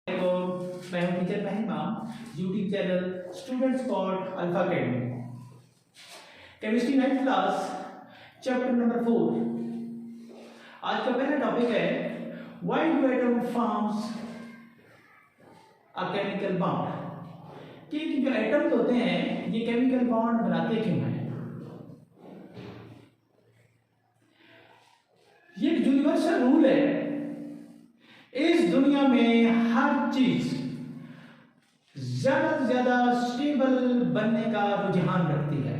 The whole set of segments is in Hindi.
मैं हूं टीचर महिमा, YouTube channel students spot alpha academy. Chemistry 9th class chapter number 4। आज का पहला टॉपिक है why do atom forms a chemical bond. कि जो एटम्स होते हैं ये केमिकल बॉन्ड बनाते क्यों हैं। ये एक यूनिवर्सल रूल है, इस दुनिया में हर चीज ज्यादा से ज्यादा स्टेबल बनने का रुझान रखती है।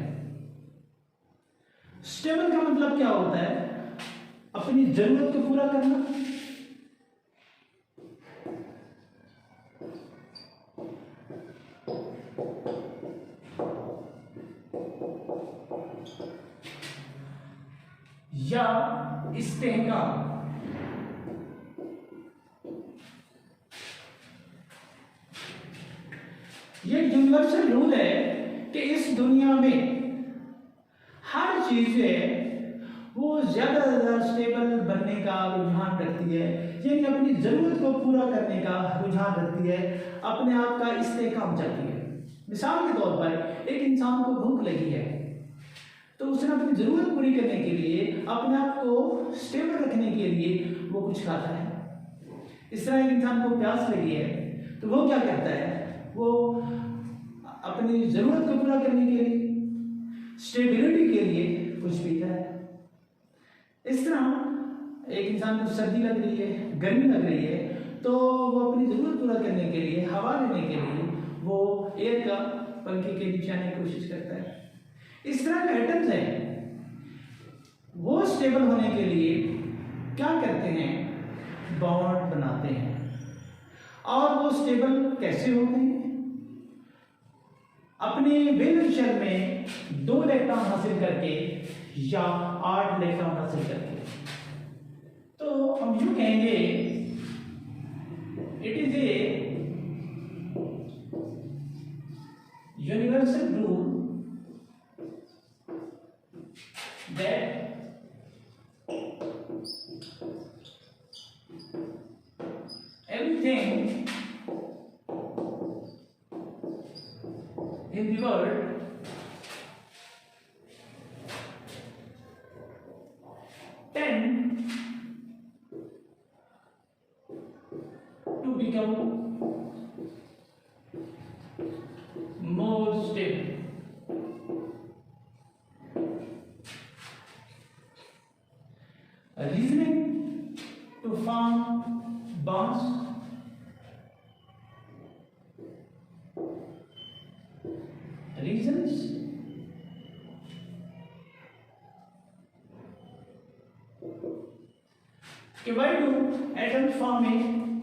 स्टेबल का मतलब क्या होता है? अपनी जरूरत को पूरा करना, या इस्तेहकाम। ये यूनिवर्सल रूल है कि इस दुनिया में हर चीज है वो ज्यादा से ज्यादा स्टेबल बनने का रुझान रखती है, यानी अपनी जरूरत को पूरा करने का रुझान रखती है, अपने आप का इस्तेहकाम चाहती है। मिसाल के तौर पर एक इंसान को भूख लगी है तो उसने अपनी जरूरत पूरी करने के लिए, अपने आप को स्टेबल रखने के लिए वो कुछ खाता है। इस तरह एक इंसान को प्यास लगी है तो वो क्या करता है? वो अपनी जरूरत को पूरा करने के लिए, स्टेबिलिटी के लिए कुछ पीता है। इस तरह एक इंसान को सर्दी लग रही है, गर्मी लग रही है, तो वो अपनी जरूरत पूरा करने के लिए, हवा लेने के लिए वो एयर का पंखे के नीचे आने की कोशिश करता है। इस तरह के एटम्स हैं, वो स्टेबल होने के लिए क्या करते हैं? बॉन्ड बनाते हैं। और वो स्टेबल कैसे होते हैं? अपने वैलेंस शेल में 2 इलेक्ट्रॉन हासिल करके या 8 इलेक्ट्रॉन हासिल करके। तो हम यूं कहेंगे it is a universal rule that everything in the world tend to become more stable. Reasoning to form bonds, reasons कि why do atoms form a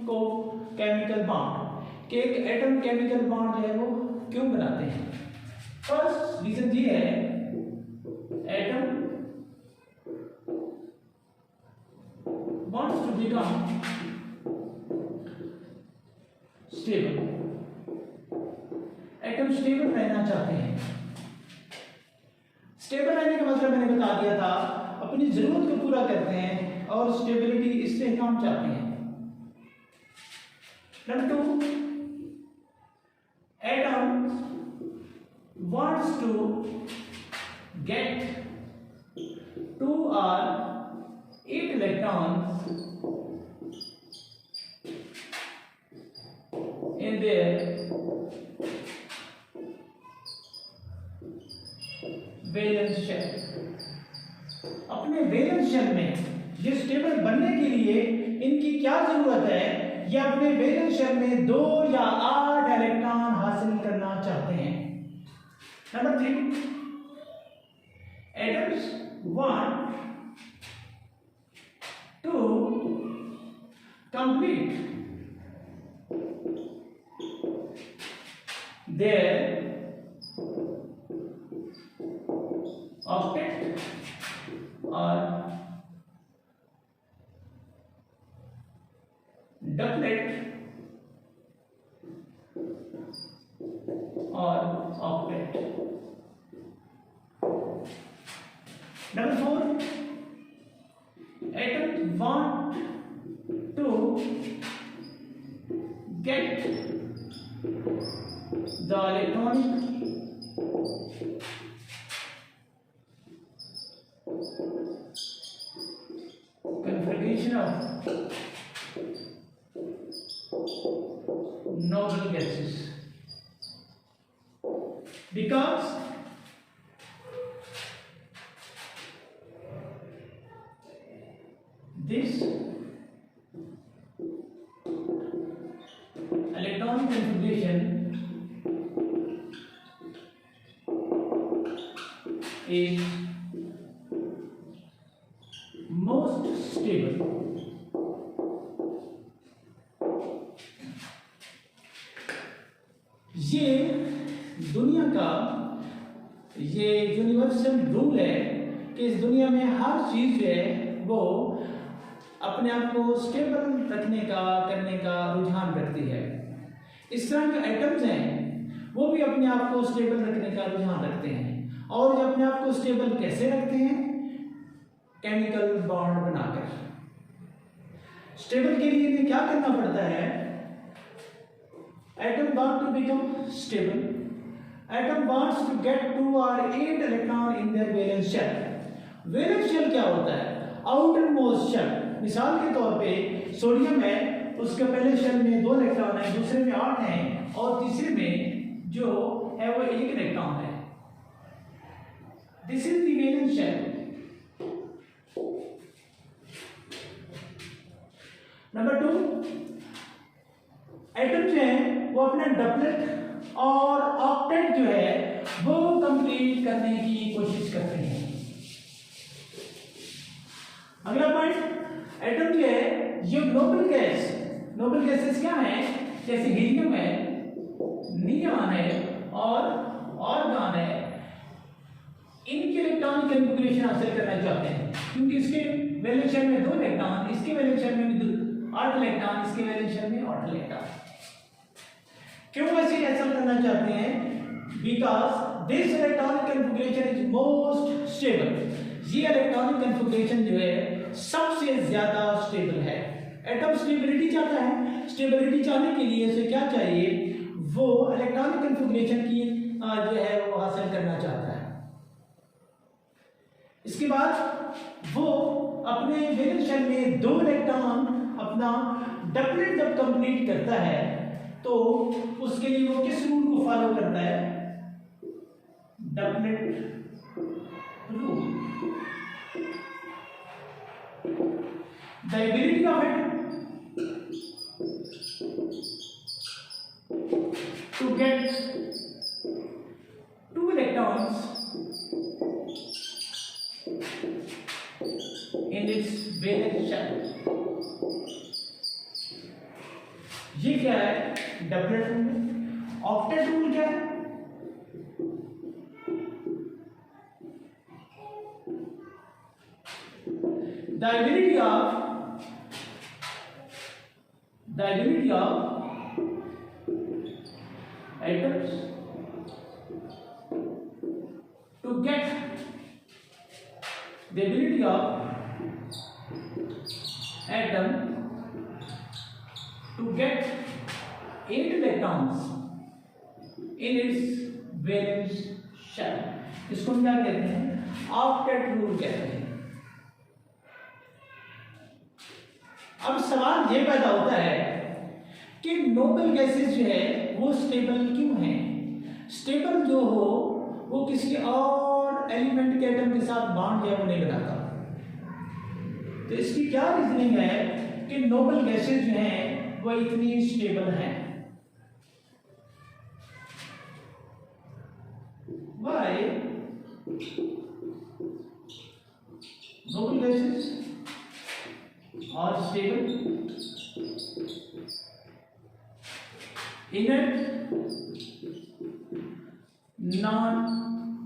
co-chemical bond, कि एक एटम केमिकल बॉन्ड जो है वो क्यों बनाते हैं। फर्स्ट रीजन ये है, atom wants to become stable. Atom stable रहना चाहते हैं। स्टेबल रहने का मतलब मैंने बता दिया था, अपनी जरूरत को पूरा करते हैं और स्टेबिलिटी, इस्तेहकाम चाहते हैं। Number 2, atom wants to get 2 or 8 electrons in their valence shell. अपने वैलेंस शेल में ये स्टेबल बनने के लिए इनकी क्या जरूरत है? ये अपने वैलेंस शेल में 2 या 8 इलेक्ट्रॉन हासिल करना चाहते हैं। Number 3, atoms want to complete their octet or doublet or octet. Number 4, atoms want to get the electronic configuration of noble gases, because this electronic configuration is most stable. ये दुनिया का ये यूनिवर्सल रूल है कि इस दुनिया में हर चीज जो है वो अपने आप को स्टेबल रखने का करने का रुझान रखती है। इस तरह के एटम्स हैं वो भी अपने आप को स्टेबल रखने का रुझान रखते हैं। और ये अपने आप को स्टेबल कैसे रखते हैं? केमिकल बॉन्ड बनाकर। स्टेबल के लिए इन्हें क्या करना पड़ता है? Atom bond to become stable, atom bonds to get 2 or 8 electron in their valence shell. Valence shell क्या होता है? Outermost shell. मिसाल के तौर पे सोडियम है, उसके पहले शेल में 2 इलेक्ट्रॉन है, दूसरे में 8 हैं और तीसरे में जो है वो 1 इलेक्ट्रॉन है। This is the valence shell. Number 2, atom जो है वो अपना डबलेट और ऑक्टेट जो है वो कंप्लीट करने की कोशिश करते हैं। अगला पॉइंट, एटम जो है ये नोबल गैसेस क्या है? जैसे हीलियम है, नियॉन है और आर्गन है। इनके इलेक्ट्रॉनिक कॉन्फ़िगरेशन हासिल करना चाहते हैं क्योंकि इसके वैलेंस शेल में 2 इलेक्ट्रॉन, इसके वैलेंस शेल में भी 8 इलेक्ट्रॉन, इसके वैलेंस शेल में 8 इलेक्ट्रॉन। क्यों ऐसे हासिल करना चाहते हैं? Because this electronic configuration is most stable. ये इलेक्ट्रॉनिक कॉन्फ़िगरेशन जो है सबसे ज्यादा स्टेबल है। एटम स्टेबिलिटी चाहता है, स्टेबिलिटी चाहने के लिए इसे क्या चाहिए? वो इलेक्ट्रॉनिक कॉन्फ़िगरेशन की जो है वो हासिल करना चाहता है। इसके बाद वो अपने वैलेंस शेल में 2 इलेक्ट्रॉन अपना डबलेट जब कंप्लीट करता है तो उसके लिए वो किस रूल को फॉलो करता है? Doublet rule. The ability of atom to get 2 electrons in its valence shell। ये क्या है? Doublet rule. ऑक्टेट रूल क्या है? the ability of atoms to get the ability of atom to get 8 electrons in its valence shell। इसको हम क्या कहते हैं? ऑक्टेट रूल कहते हैं। अब सवाल ये पैदा होता है कि नोबल गैसेस जो है वो स्टेबल क्यों हैं? स्टेबल जो हो वो किसी और एलिमेंट के एटम के साथ बॉन्ड या वो नहीं बनाता। तो इसकी क्या रीजनिंग है कि नोबल गैसेस जो हैं वो इतनी स्टेबल हैं? Why noble gases are stable, inert, non-reactive?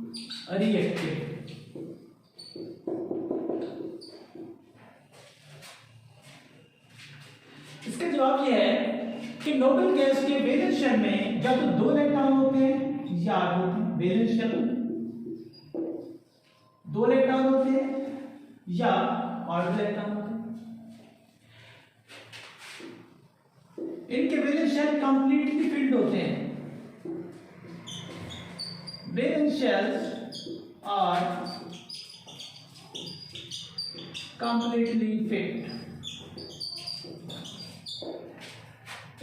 इसका जवाब यह है कि नोबल गैस के वैलेंस शेल में जब 2 इलेक्ट्रॉन होते हैं, याद होती वैलेंस शेल 2 इलेक्ट्रॉन होते हैं या 8 इलेक्ट्रॉन होते हैं। इनके वैलेंस शेल कंप्लीटली फिल्ड होते हैं. Valence shells are completely filled.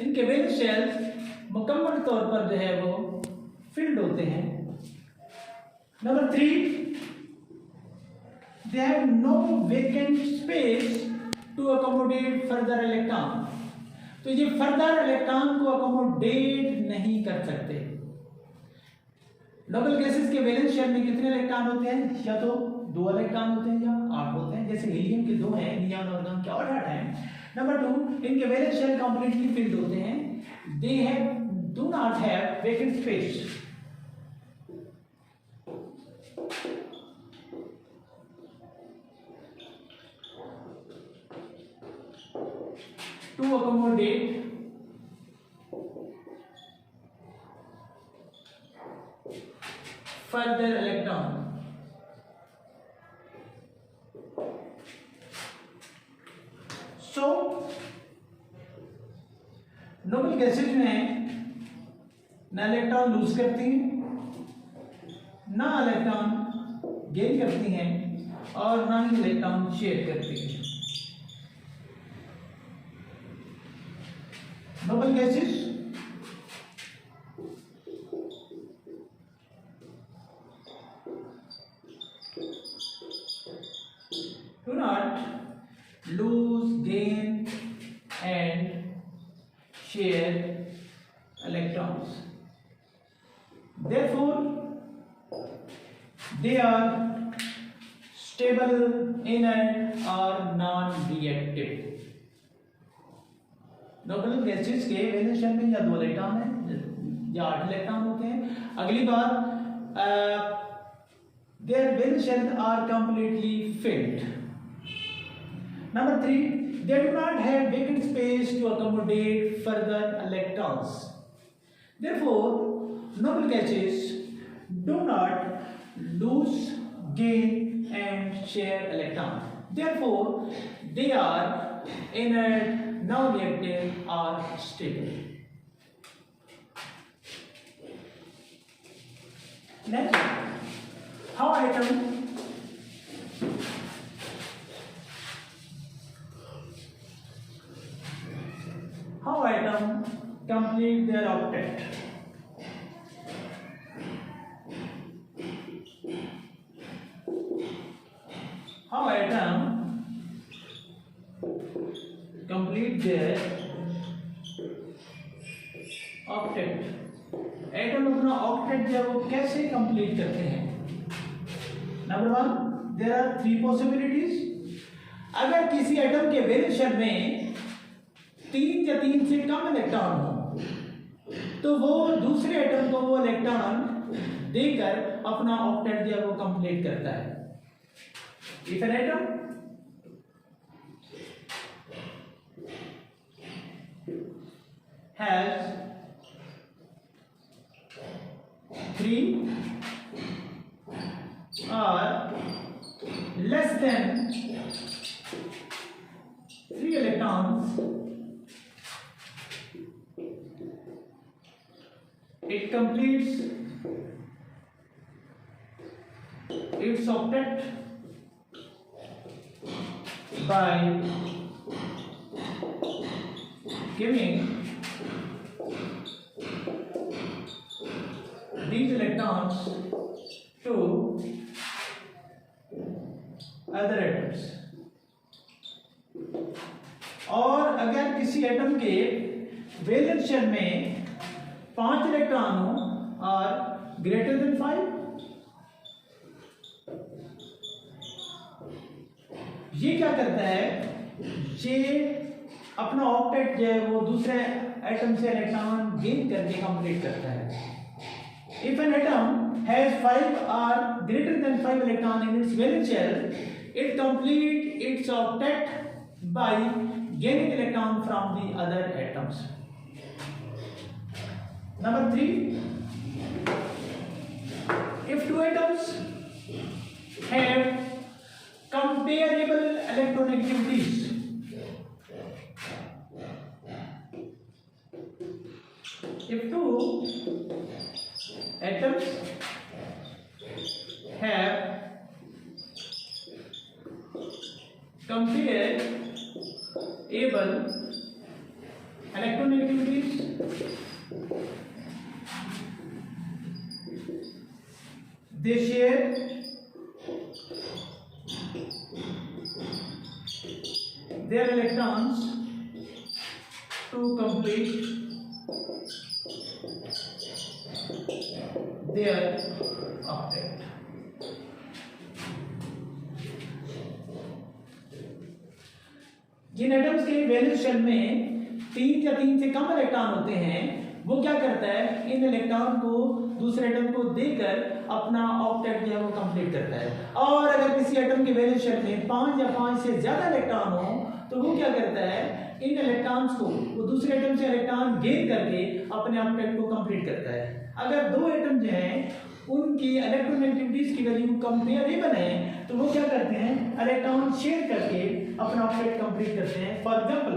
इनके वैलेंस शेल्स मुकम्मल तौर पर जो है वो फिल्ड होते हैं. Number 3, they have no vacant space to accommodate further electron. तो ये फर्दर इलेक्ट्रॉन को अकोमोडेट नहीं कर सकते. नोबल गैसेस के वैलेंस शेल में कितने इलेक्ट्रॉन होते हैं? या तो 2 इलेक्ट्रॉन होते हैं या 8 होते हैं. जैसे हीलियम के 2 हैं, नियॉन आर्गन के 8 हैं. नंबर 2, इनके वैलेंस शेल कंप्लीटली फिल्ड होते हैं. They do not have vacant space. to accommodate further electron. So noble gases में ना इलेक्ट्रॉन लूज करती हैं, ना इलेक्ट्रॉन गेन करती हैं और ना ही इलेक्ट्रॉन शेयर करती हैं. Noble gases do not lose, gain and share electrons. Therefore, they are stable, inert or non-reactive. Noble gases के वैलेंस शेल में या 2 इलेक्ट्रॉन है या 8 इलेक्ट्रॉन होते हैं. अगली बार their valence shell are completely filled. Number 3, they do not have vacant space to accommodate further electrons. Therefore, noble gases do not lose, gain and share electron. Therefore, they are inert, non-reactive or stable. Next, how atom complete their octet. How atom complete their octet. Atom अपना ऑक्टेट जो है वो कैसे कंप्लीट करते हैं? Number 1, there are 3 possibilities. अगर किसी एटम के वैलेंस शेल में 3 या 3 से कम इलेक्ट्रॉन हो तो वो दूसरे एटम को वो इलेक्ट्रॉन देकर अपना ऑक्टेट जो है वो कंप्लीट करता है. If an atom has 3 or less than 3 electrons, it completes its octet by giving these electrons to other atoms. और अगर किसी एटम के वैलेंस शेल में 5 इलेक्ट्रॉन हो और ग्रेटर देन 5, ये क्या करता है? ये अपना ऑक्टेट जो है वो दूसरे एटम से इलेक्ट्रॉन गेन करके कंप्लीट करता है. If an atom has 5 or greater than 5 electron in its valence shell, it completes its octet by gaining electron from the other atoms. Number 3, if 2 atoms have comparable electronegativities, if two atoms have comparable electronegativities, they share their electrons to complete their octet. जिन एटम्स के वैलेंस शेल में 3 या 3 से कम इलेक्ट्रॉन होते हैं, वो क्या करता है, इन इलेक्ट्रॉन को दूसरे एटम को देकर अपना ऑक्टेट जो है वो कंप्लीट करता है। और अगर किसी एटम के वैलेंस शेल में 5 या 5 से ज्यादा इलेक्ट्रॉन हो तो वो क्या करता है, इन इलेक्ट्रॉन्स को वो दूसरे एटम से इलेक्ट्रॉन गेन करके अपने ऑक्टेट को कंप्लीट करता है। अगर दो एटम जो हैं उनकी इलेक्ट्रोनेगेटिविटीज की वैल्यू कंपेरेबल है तो वो क्या करते हैं, इलेक्ट्रॉन शेयर करके अपना ऑक्टेट कंप्लीट करते हैं। फॉर एग्जांपल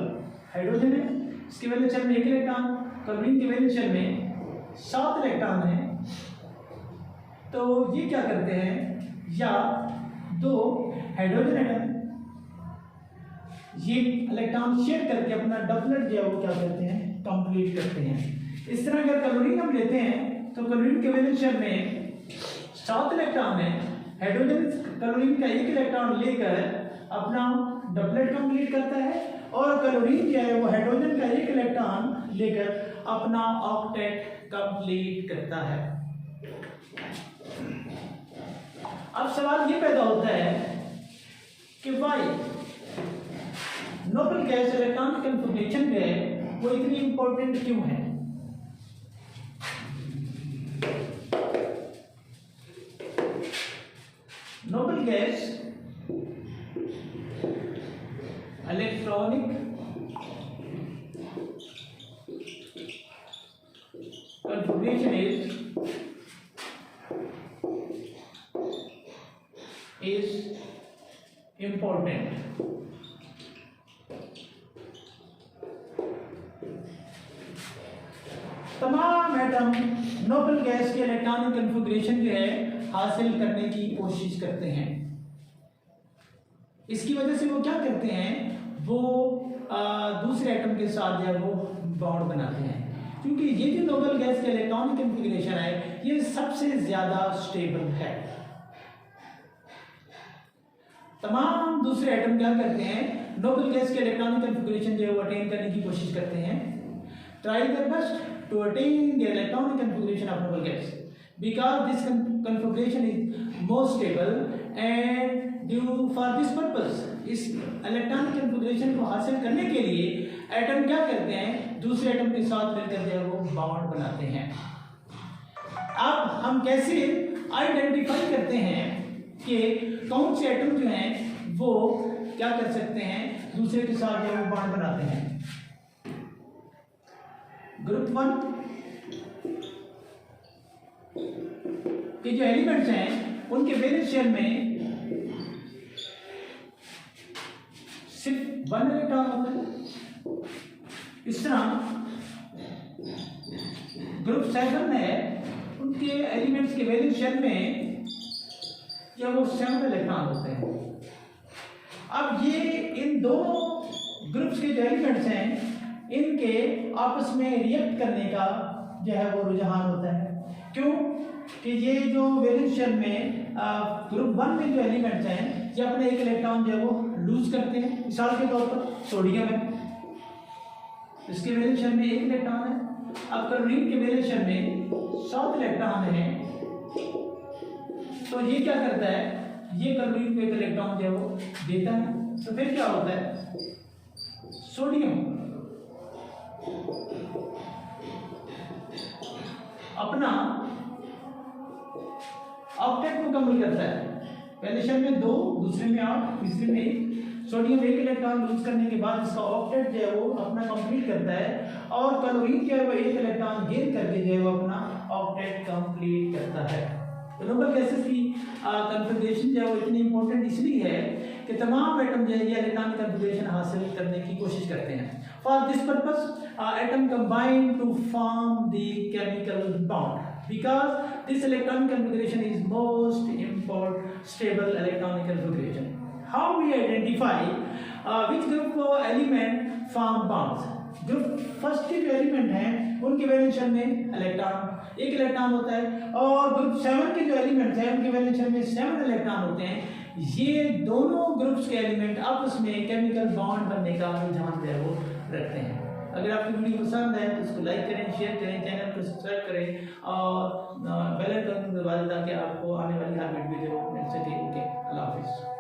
हाइड्रोजन है, इसके वैलेंस शेल में 1 इलेक्ट्रॉन, क्लोरीन के वैलेंस शेल में 7 इलेक्ट्रॉन है। तो ये क्या करते हैं, या दो हाइड्रोजन एटम ये इलेक्ट्रॉन शेयर करके अपना डबलेट जो है वो क्या करते हैं, कंप्लीट करते हैं। इस तरह अगर क्लोरीन हम लेते हैं तो क्लोरीन के वैलेंस शेल में 7 इलेक्ट्रॉन है, हाइड्रोजन क्लोरीन का 1 इलेक्ट्रॉन लेकर अपना डबलेट कंप्लीट करता है, और क्लोरीन जो है वो हाइड्रोजन का 1 इलेक्ट्रॉन लेकर अपना ऑक्टेट कंप्लीट करता है। अब सवाल ये पैदा होता है कि why noble gas electronic configuration जो है वो इतनी इंपॉर्टेंट क्यों है। Noble gas electronic configuration is important। तमाम एटम नोबल गैस के इलेक्ट्रॉनिक कन्फिग्रेशन जो है हासिल करने की कोशिश करते हैं। इसकी वजह से वो क्या करते हैं, वो दूसरे एटम के साथ जो है वो बॉन्ड बनाते हैं, क्योंकि ये जो नोबल गैस के इलेक्ट्रॉनिक कन्फिग्रेशन है ये सबसे ज्यादा स्टेबल है। तमाम दूसरे एटम क्या करते हैं, नोबल गैस के इलेक्ट्रॉनिक कन्फिग्रेशन जो है वो अटेन करने की कोशिश करते हैं, try their best to attain the electronic configuration of noble gas because this configuration is more stable and due for this purpose इस इलेक्ट्रॉनिक कन्फिग्रेशन को हासिल करने के लिए एटम क्या करते हैं, दूसरे एटम के साथ मिलकर जो है वो बॉन्ड बनाते हैं। अब हम कैसे आइडेंटिफाई करते हैं कि कौन से एटम जो हैं वो क्या कर सकते हैं, दूसरे के साथ जो है वो बॉन्ड बनाते हैं। ग्रुप 1 के जो एलिमेंट्स हैं उनके वैलेंस शेल में सिर्फ 1 इलेक्ट्रॉन होता है। इस तरह ग्रुप 7 है, उनके एलिमेंट्स के वैलेंस शेल में जो वो 7 इलेक्ट्रॉन होते हैं। अब ये इन दोनों ग्रुप्स के जो एलिमेंट्स हैं इनके आपस में रिएक्ट करने का जो है वो रुझान होता है। क्यों कि ये जो वैलेंस शेल में ग्रुप 1 में जो एलिमेंट्स हैं ये अपने 1 इलेक्ट्रॉन जो है वो लूज करते हैं। मिसाल के तौर पर सोडियम है, इसके वैलेंस शेल में 1 इलेक्ट्रॉन है। अब क्लोरीन के वैलेंस शेल में 7 इलेक्ट्रॉन है, तो ये क्या करता है, ये क्लोरीन को 1 इलेक्ट्रॉन जो है वो देता है। तो फिर क्या होता है, सोडियम अपना ऑक्टेट मुकम्मल करता है। पहले शेल में 2, दूसरे में 8, तीसरे में 1। सोडियम 1 इलेक्ट्रॉन लूज करने के बाद इसका ऑक्टेट जो है वो अपना कंप्लीट करता है, और क्लोरीन जो है वो 1 इलेक्ट्रॉन गेन करके जो है वो अपना ऑक्टेट कंप्लीट करता है। तो नोबल गैसेस की कन्फिग्रेशन जो है वो इतनी इंपॉर्टेंट इसलिए है कि तमाम एटम जो है ये इलेक्ट्रॉनिक कन्फिगरेशन हासिल करने की कोशिश करते हैं। For this purpose atom combine to form the chemical bond because this electronic configuration is most important stable electronic configuration. How we identify which group element form bonds. जो फर्स्ट के जो एलिमेंट हैं उनके वैलेंशन में इलेक्ट्रॉन एक इलेक्ट्रॉन होता है और ग्रुप 7 के जो एलिमेंट्स हैं उनके वैलेंशन में 7 इलेक्ट्रॉन होते हैं। ये दोनों ग्रुप्स के एलिमेंट आपस में केमिकल बॉन्ड बनने का रुझान जो है वो रखते हैं। अगर आपकी वीडियो पसंद है तो इसको लाइक करें, शेयर करें, चैनल को सब्सक्राइब करें और बेल आइकन दबा दें ताकि आपको आने वाली हर वीडियो जो मिल सके। ओके, अल्लाह हाफिज़।